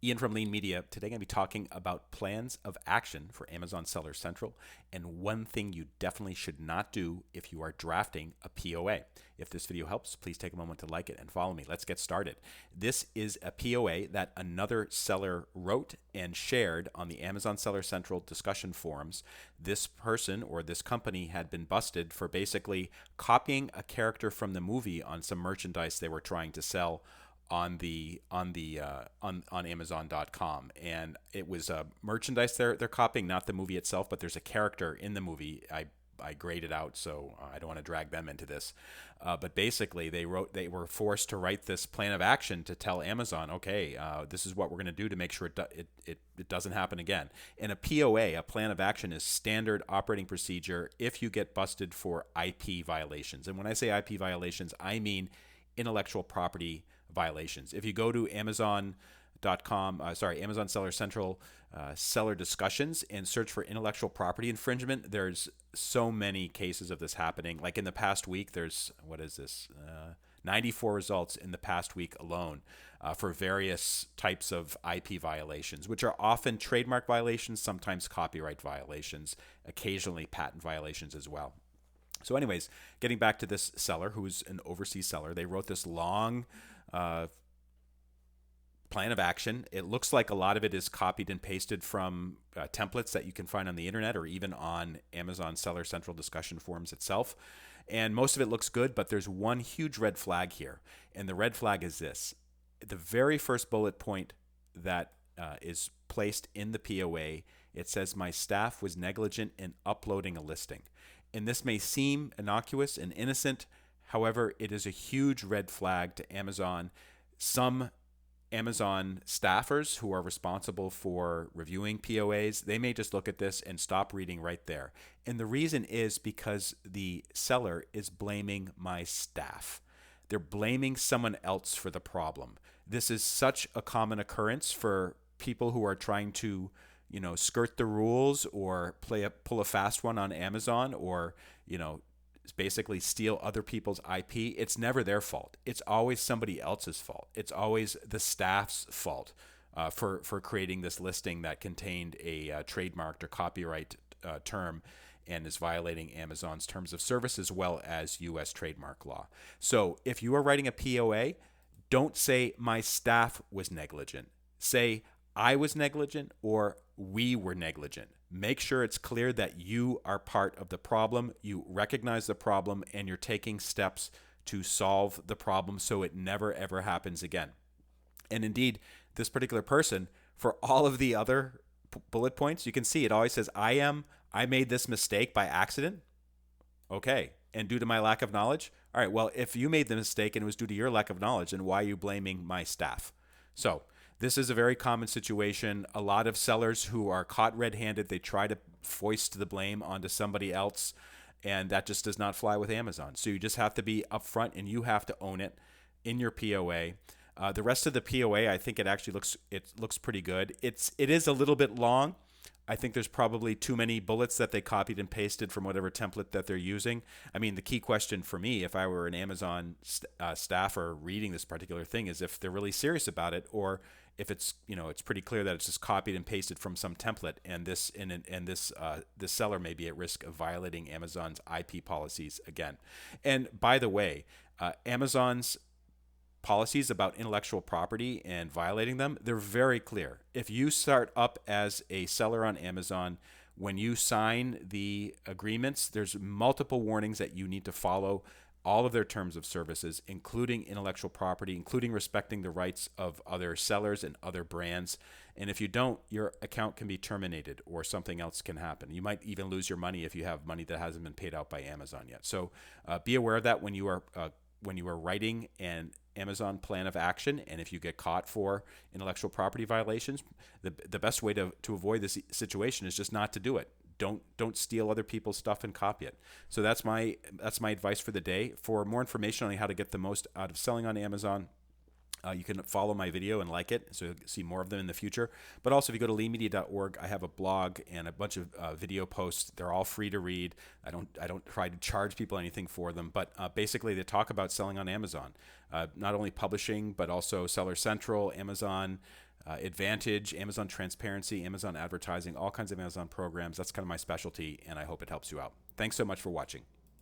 Ian from Lean Media. Today, I'm going to be talking about plans of action for Amazon Seller Central and one thing you definitely should not do if you are drafting a POA. If this video helps, please take a moment to like it and follow me. Let's get started. This is a POA that another seller wrote and shared on the Amazon Seller Central discussion forums. This person or this company had been busted for basically copying a character from the movie on some merchandise they were trying to sell on Amazon.com, and it was merchandise they're copying, not the movie itself, but there's a character in the movie. I graded out, so I don't want to drag them into this. But basically, they were forced to write this plan of action to tell Amazon, okay, this is what we're going to do to make sure it doesn't happen again. And a POA, a plan of action, is standard operating procedure if you get busted for IP violations. And when I say IP violations, I mean intellectual property violations. If you go to Amazon.com, Amazon Seller Central seller discussions and search for intellectual property infringement, there's so many cases of this happening. Like in the past week, there's, 94 results in the past week alone for various types of IP violations, which are often trademark violations, sometimes copyright violations, occasionally patent violations as well. So anyways, getting back to this seller who's an overseas seller, they wrote this long plan of action. It looks like a lot of it is copied and pasted from templates that you can find on the internet or even on Amazon Seller Central discussion forums itself. And most of it looks good, but there's one huge red flag here. And the red flag is this. The very first bullet point that is placed in the POA, it says, "My staff was negligent in uploading a listing." And this may seem innocuous and innocent. However, it is a huge red flag to Amazon. Some Amazon staffers who are responsible for reviewing POAs, they may just look at this and stop reading right there. And the reason is because the seller is blaming my staff. They're blaming someone else for the problem. This is such a common occurrence for people who are trying to skirt the rules or pull a fast one on Amazon, or basically steal other people's IP. It's never their fault. It's always somebody else's fault. It's always the staff's fault for creating this listing that contained a trademarked or copyright term and is violating Amazon's terms of service as well as U.S. trademark law. So if you are writing a POA, don't say my staff was negligent. Say I was negligent or we were negligent. Make sure it's clear that you are part of the problem, you recognize the problem, and you're taking steps to solve the problem so it never ever happens again. And indeed, this particular person, for all of the other bullet points, you can see it always says, I made this mistake by accident. Okay. And due to my lack of knowledge? All right, well, if you made the mistake and it was due to your lack of knowledge, then why are you blaming my staff? So this is a very common situation. A lot of sellers who are caught red-handed, they try to foist the blame onto somebody else, and that just does not fly with Amazon. So you just have to be upfront and you have to own it in your POA. The rest of the POA, I think it actually looks pretty good. It is a little bit long. I think there's probably too many bullets that they copied and pasted from whatever template that they're using. I mean, the key question for me, if I were an Amazon staffer reading this particular thing, is if they're really serious about it, or if it's it's pretty clear that it's just copied and pasted from some template, and this seller may be at risk of violating Amazon's IP policies again. And by the way, Amazon's policies about intellectual property and violating them, they're very clear. If you start up as a seller on Amazon, when you sign the agreements, there's multiple warnings that you need to follow all of their terms of services, including intellectual property, including respecting the rights of other sellers and other brands. And if you don't, your account can be terminated or something else can happen. You might even lose your money if you have money that hasn't been paid out by Amazon yet. So be aware of that when you are writing an Amazon plan of action, and if you get caught for intellectual property violations, the best way to avoid this situation is just not to do it. Don't steal other people's stuff and copy it. So that's my advice for the day. For more information on how to get the most out of selling on Amazon, you can follow my video and like it, so you'll see more of them in the future. But also, if you go to leanmedia.org, I have a blog and a bunch of video posts. They're all free to read. I don't try to charge people anything for them, but basically they talk about selling on Amazon, not only publishing, but also Seller Central, Amazon Advantage, Amazon Transparency, Amazon Advertising, all kinds of Amazon programs. That's kind of my specialty, and I hope it helps you out. Thanks so much for watching.